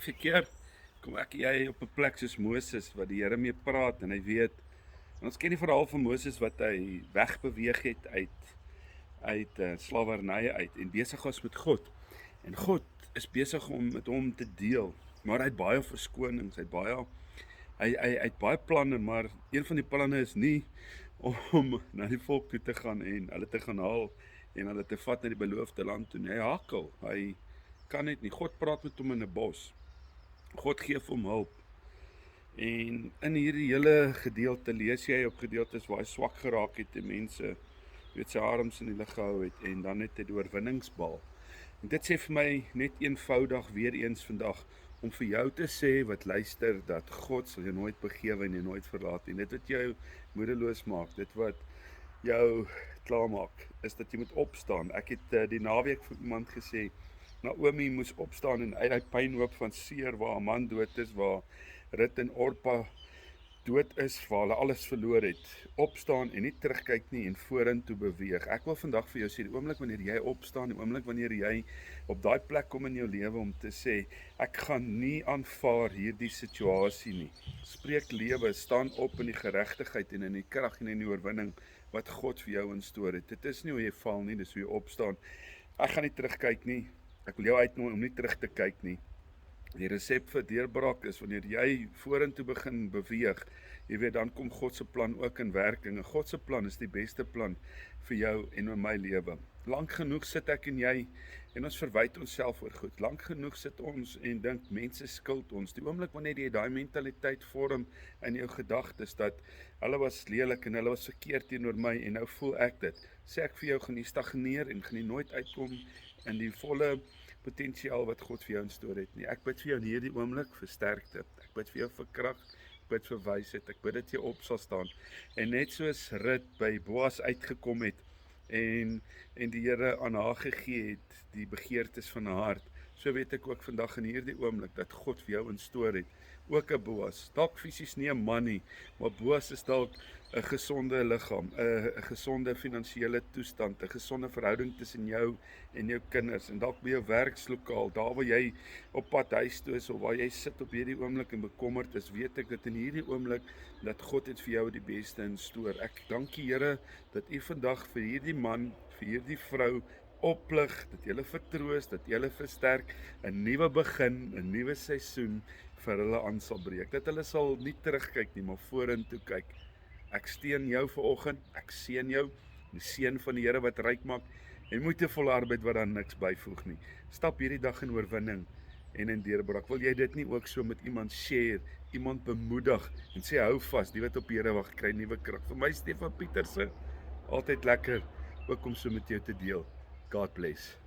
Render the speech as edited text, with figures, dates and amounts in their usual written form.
elke keer kom ek jy op 'n plek soos Moses wat die Here mee praat en hy weet. En ons ken die verhaal van Moses wat hy wegbeweeg het uit slawerny uit en besig was met God. En God is besig om met hom te deel, maar hy het baie verskonings, hy het baie planne, maar een van die planne is nie om na die volk toe te gaan en hulle te gaan haal en hulle te vat na die beloofde land toe. Hy hakkel, hy kan net nie. God praat met hom in 'n bos. God gee vir hom hulp. En in hierdie hele gedeelte lees jy op gedeeltes waar hy swak geraak het en mense sy arms in die lug gehou het en dan net 'n oorwinningsbal. En dit sê vir my net eenvoudig weer eens vandag om vir jou te sê wat luister dat God sal jou nooit begewe en jou nooit verlaat nie. Dit wat jou moedeloos maak, dit wat jou klaarmaak, is dat jy moet opstaan. Ek het die naweek vir iemand gesê, Naomi moes opstaan en uit die pynhoop van Seer waar 'n man dood is, waar Rut en Orpa dood is, waar hulle alles verloor het, opstaan en nie terugkyk nie en vorentoe beweeg. Ek wil vandag vir jou sê, die oomblik wanneer jy opstaan, die oomblik wanneer jy op daai plek kom in jou lewe om te sê, ek gaan nie aanvaar hierdie situasie nie. Spreek lewe, staan op in die geregtigheid en in die krag en in die oorwinning wat God vir jou instoor het. Dit is nie hoe jy val nie, dis hoe jy opstaan. Ek gaan nie terugkyk nie. Ek wil jou uitnooi om nie terug te kyk nie. Die resep vir deurbraak is wanneer jy vorentoe begin beweeg, jy weet, dan kom God se plan ook in werking. En God se plan is die beste plan vir jou en in my lewe. Lank genoeg sit ek en jy en ons verwyd onsself oor goed. Lank genoeg sit ons en dink mense skuld ons. Die oomblik wanneer jy daai mentaliteit vorm in jou gedagtes dat hulle was lelik en hulle was verkeerd teenoor my en nou voel ek dit, sê ek vir jou, gaan jy stagneer en gaan jy nooit uitkom in die volle potensiaal wat God vir jou instoor het nie. Ek bid vir jou in hierdie oomblik vir sterkte. Ek bid vir jou vir krag. Ek bid vir wysheid. Ek bid dat jy op sal staan. En net soos Rut by Boas uitgekom het en die Here aan haar gegee het die begeertes van haar hart, so weet ek ook vandag in hierdie oomblik dat God vir jou instoor het. Ook 'n Boas, dalk fisies nie 'n man nie, maar Boas is dalk 'n gesonde liggaam, 'n gesonde finansiële toestand, 'n gesonde verhouding tussen jou en jou kinders, en dalk by jou werkslokaal, daar waar jy op pad huis toe is, of waar jy sit op hierdie oomblik en bekommerd is, weet ek dat in hierdie oomblik, dat God het vir jou die beste instoor. Ek dank die Here, dat U vandag vir hierdie man, vir hierdie vrou, oplig, dat jy hulle vertroos, dat jy hulle versterk, 'n nuwe begin, 'n nuwe seisoen vir hulle aan sal breek, dat hulle sal nie terugkyk nie, maar vorentoe kyk. Ek steun jou vanoggend, ek seën jou, die seën van die Here wat ryk maak, en moeitevolle arbeid wat daar niks byvoeg nie. Stap hierdie dag in oorwinning en in deurbraak. Wil jy dit nie ook so met iemand share, iemand bemoedig, en sê hou vas, die wat op die Here wag, kry nuwe krag. Vir my Stefan Pieterse, altyd lekker, ook om so met jou te deel. God bless.